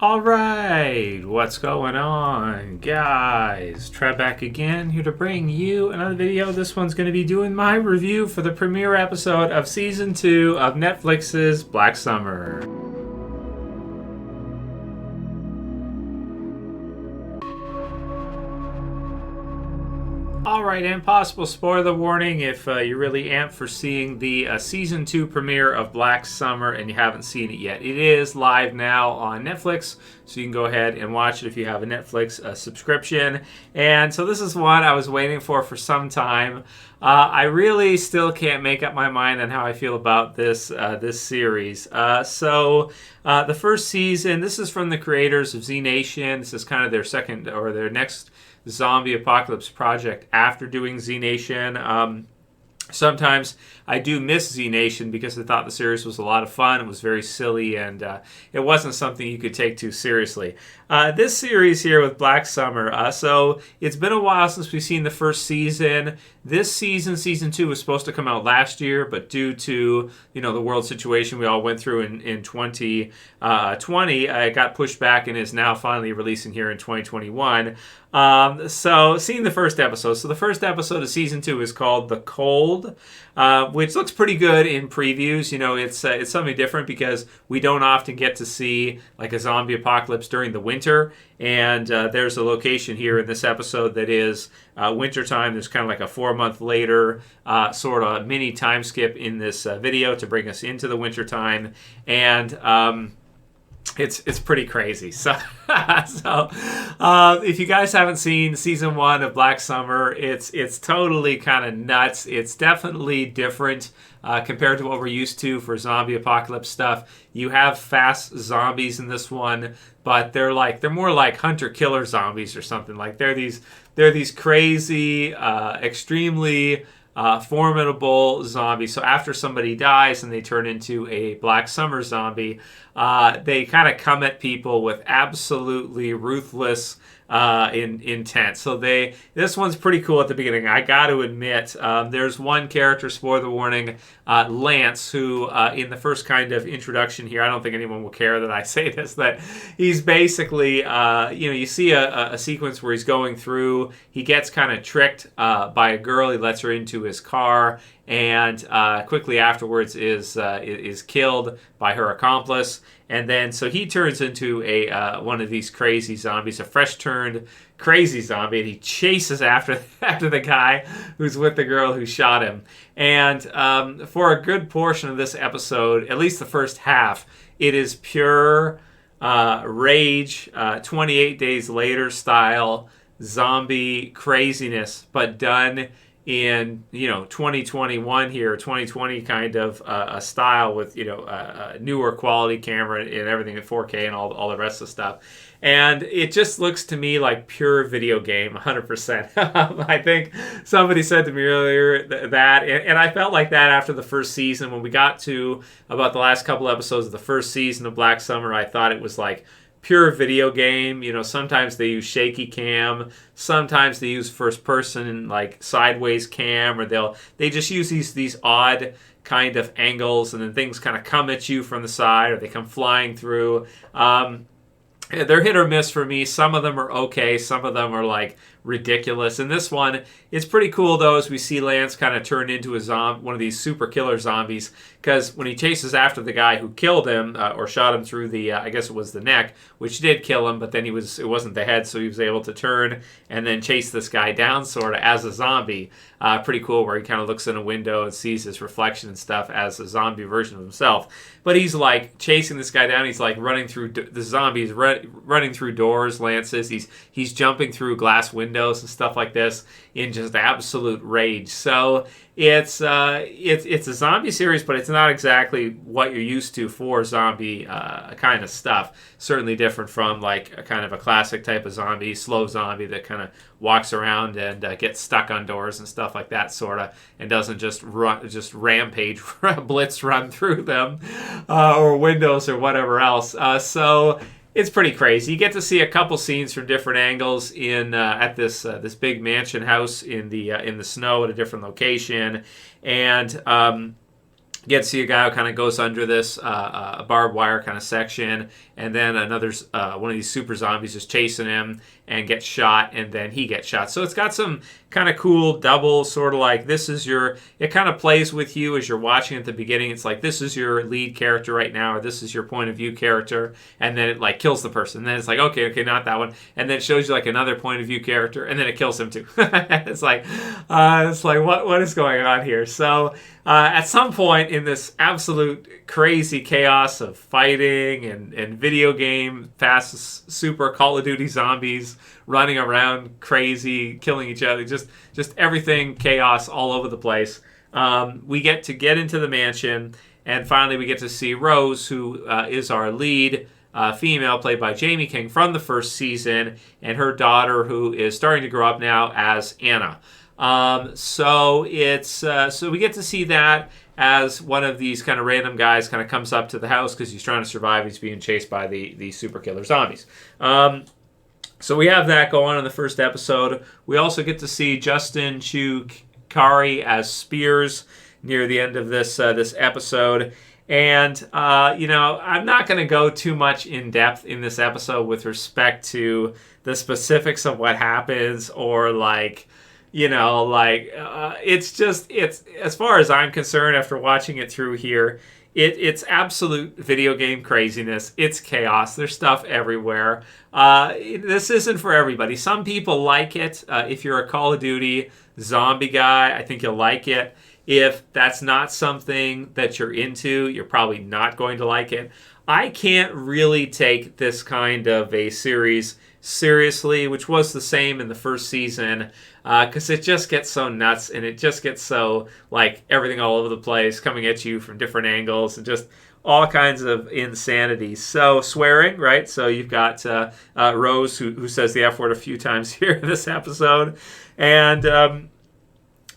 Alright, what's going on, guys? Trev back again, here to bring you another video. This one's going to be doing my review for the premiere episode of Season 2 of Netflix's Black Summer. Alright, and possible spoiler warning if you're really amped for seeing the Season 2 premiere of Black Summer and you haven't seen it yet. It is live now on Netflix, so you can go ahead and watch it if you have a Netflix subscription. And so this is one I was waiting for some time. I really still can't make up my mind on how I feel about this series. So the first season, this is from the creators of Z Nation. This is kind of their second or their next zombie apocalypse project after doing Z Nation. Sometimes I do miss Z Nation because I thought the series was a lot of fun. It was very silly, and it wasn't something you could take too seriously. This series here with Black Summer, so it's been a while since we've seen the first season. This season, Season 2, was supposed to come out last year, but due to the world situation we all went through in 2020, it got pushed back and is now finally releasing here in 2021. So seeing the first episode. So the first episode of Season 2 is called The Cold, which looks pretty good in previews. It's something different because we don't often get to see like a zombie apocalypse during the winter. And there's a location here in this episode that is wintertime. There's kind of like a 4-month later sort of mini time skip in this video to bring us into the wintertime. And it's pretty crazy. So if you guys haven't seen season 1 of Black Summer, it's totally kind of nuts. It's definitely different compared to what we're used to for zombie apocalypse stuff. You have fast zombies in this one, but they're more like hunter-killer zombies or something. Like they're these crazy, extremely formidable zombies. So after somebody dies and they turn into a Black Summer zombie, they kind of come at people with absolutely ruthless intent. So this one's pretty cool at the beginning. I got to admit, there's one character, spoiler warning, Lance, who in the first kind of introduction here, I don't think anyone will care that I say this, that he's basically, you see a sequence where he's going through, he gets kind of tricked by a girl, he lets her into his car, and quickly afterwards is killed by her accomplice. And then so he turns into one of these crazy zombies, a fresh turned crazy zombie, and he chases after the guy who's with the girl who shot him. And for a good portion of this episode, at least the first half, it is pure rage, 28 Days Later style zombie craziness, but done in 2021 here, 2020 kind of a style with a newer quality camera and everything at 4K and all the rest of the stuff. And it just looks to me like pure video game, 100%. I think somebody said to me earlier that, and I felt like that after the first season. When we got to about the last couple episodes of the first season of Black Summer, I thought it was like pure video game. Sometimes they use shaky cam, sometimes they use first person like sideways cam, or they just use these odd kind of angles, and then things kind of come at you from the side or they come flying through. They're hit or miss for me. Some of them are okay, some of them are like ridiculous. And this one, it's pretty cool though, as we see Lance kind of turn into one of these super killer zombies, because when he chases after the guy who killed him or shot him through the I guess it was the neck, which did kill him, but then it wasn't the head, so he was able to turn and then chase this guy down sort of as a zombie. Pretty cool, where he kind of looks in a window and sees his reflection and stuff as a zombie version of himself. But he's like chasing this guy down. He's like running through the zombies, running through doors. Lance says he's jumping through glass windows and stuff like this in just absolute rage. So it's a zombie series, but it's not exactly what you're used to for zombie kind of stuff. Certainly different from like a kind of a classic type of zombie, slow zombie that kind of walks around and gets stuck on doors and stuff like that, sort of, and doesn't just rampage, blitz run through them or windows or whatever else. So it's pretty crazy. You get to see a couple scenes from different angles at this big mansion house in the snow at a different location, and get to see a guy who kind of goes under this barbed wire kind of section, and then another one of these super zombies is chasing him and gets shot, and then he gets shot. So it's got some kind of cool double sort of like this is your, it kind of plays with you as you're watching at the beginning. It's like this is your lead character right now, or this is your point of view character, and then it like kills the person. And then it's like okay, not that one, and then it shows you like another point of view character, and then it kills him too. It's like what is going on here? So at some point in this absolute crazy chaos of fighting and video game fast super Call of Duty zombies running around crazy killing each other, just everything chaos all over the place, we get into the mansion, and finally we get to see Rose, who is our lead female, played by Jamie King from the first season, and her daughter, who is starting to grow up now as Anna. So we get to see that as one of these kind of random guys kind of comes up to the house because he's trying to survive. He's being chased by the super killer zombies. So we have that go on in the first episode. We also get to see Justin Chukari as Spears near the end of this episode. And, I'm not going to go too much in depth in this episode with respect to the specifics of what happens, or it's as far as I'm concerned after watching it through here, it's absolute video game craziness. It's chaos. There's stuff everywhere. This isn't for everybody. Some people like it. If you're a Call of Duty zombie guy, I think you'll like it. If that's not something that you're into, you're probably not going to like it. I can't really take this kind of a series seriously, which was the same in the first season, because it just gets so nuts, and it just gets so like everything all over the place coming at you from different angles, and just all kinds of insanity. So swearing, right? So you've got Rose who says the F word a few times here in this episode, and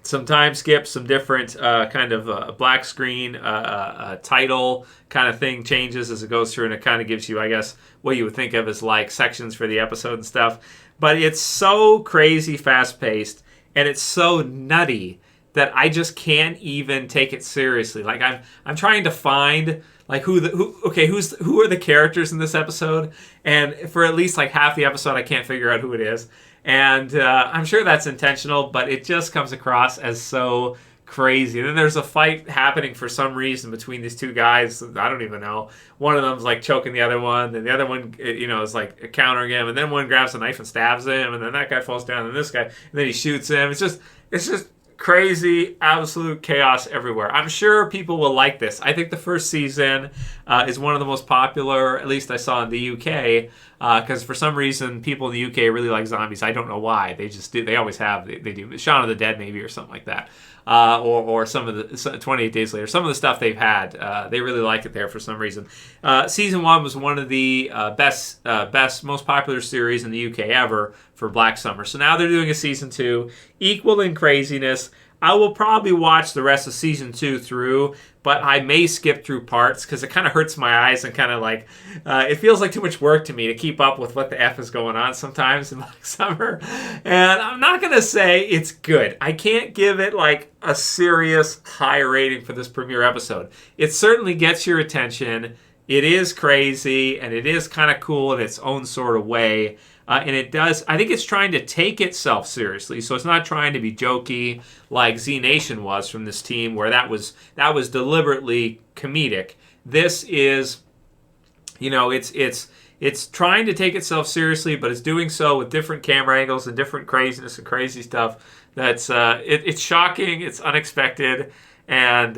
some time skips, some different kind of black screen title kind of thing changes as it goes through, and it kind of gives you, I guess, what you would think of as like sections for the episode and stuff. But it's so crazy fast-paced, and it's so nutty that I just can't even take it seriously. Like I'm trying to find like who are the characters in this episode, and for at least like half the episode I can't figure out who it is. And I'm sure that's intentional, but it just comes across as so crazy. And then there's a fight happening for some reason between these two guys. I don't even know. One of them's like choking the other one, and the other one, is like countering him. And then one grabs a knife and stabs him, and then that guy falls down, and this guy, and then he shoots him. It's just crazy, absolute chaos everywhere. I'm sure people will like this. I think the first season is one of the most popular, at least I saw in the UK, because for some reason people in the UK really like zombies. I don't know why. They just do. They always have. They do. Shaun of the Dead maybe, or something like that. Or some of the 28 Days Later. Some of the stuff they've had, they really like it there for some reason. Season 1 was one of the best, most popular series in the UK ever for Black Summer. So now they're doing a Season 2, equal in craziness. I will probably watch the rest of Season 2 through, but I may skip through parts because it kind of hurts my eyes, and kind of like, it feels like too much work to me to keep up with what the F is going on sometimes in Black Summer. And I'm not going to say it's good. I can't give it like a serious high rating for this premiere episode. It certainly gets your attention. It is crazy, and it is kind of cool in its own sort of way. And it does, I think it's trying to take itself seriously. So it's not trying to be jokey like Z Nation was from this team, where that was deliberately comedic. This is, it's trying to take itself seriously, but it's doing so with different camera angles and different craziness and crazy stuff. That's it's shocking, it's unexpected, and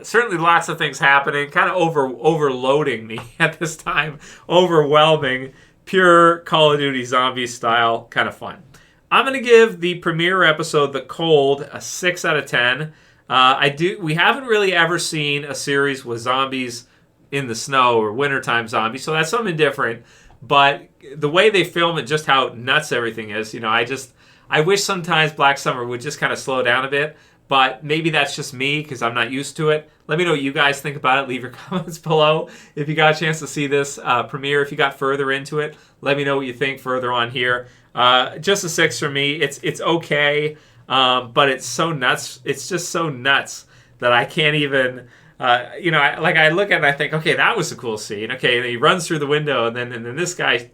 certainly lots of things happening, kind of overloading me at this time, overwhelming. Pure Call of Duty zombie style, kind of fun. I'm going to give the premiere episode, The Cold, a 6 out of 10. We haven't really ever seen a series with zombies in the snow or wintertime zombies, so that's something different. But the way they film it, just how nuts everything is, I wish sometimes Black Summer would just kind of slow down a bit. But maybe that's just me because I'm not used to it. Let me know what you guys think about it. Leave your comments below. If you got a chance to see this premiere, if you got further into it, let me know what you think further on here. Just a 6 for me. It's okay, but it's so nuts. It's just so nuts that I can't even I look at it and I think, okay, that was a cool scene. Okay, and he runs through the window, and then this guy,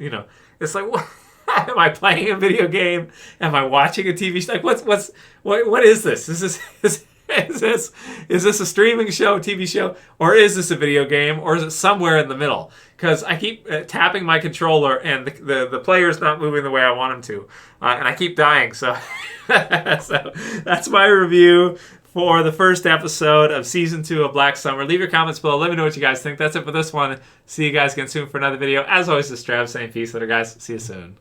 it's like, what? Am I playing a video game? Am I watching a TV show? Like, what is this? Is this a streaming show, TV show, or is this a video game, or is it somewhere in the middle? Because I keep tapping my controller and the player's not moving the way I want him to, and I keep dying. So, so that's my review for the first episode of season 2 of Black Summer. Leave your comments below. Let me know what you guys think. That's it for this one. See you guys again soon for another video. As always, this is Trev saying peace later, guys. See you soon.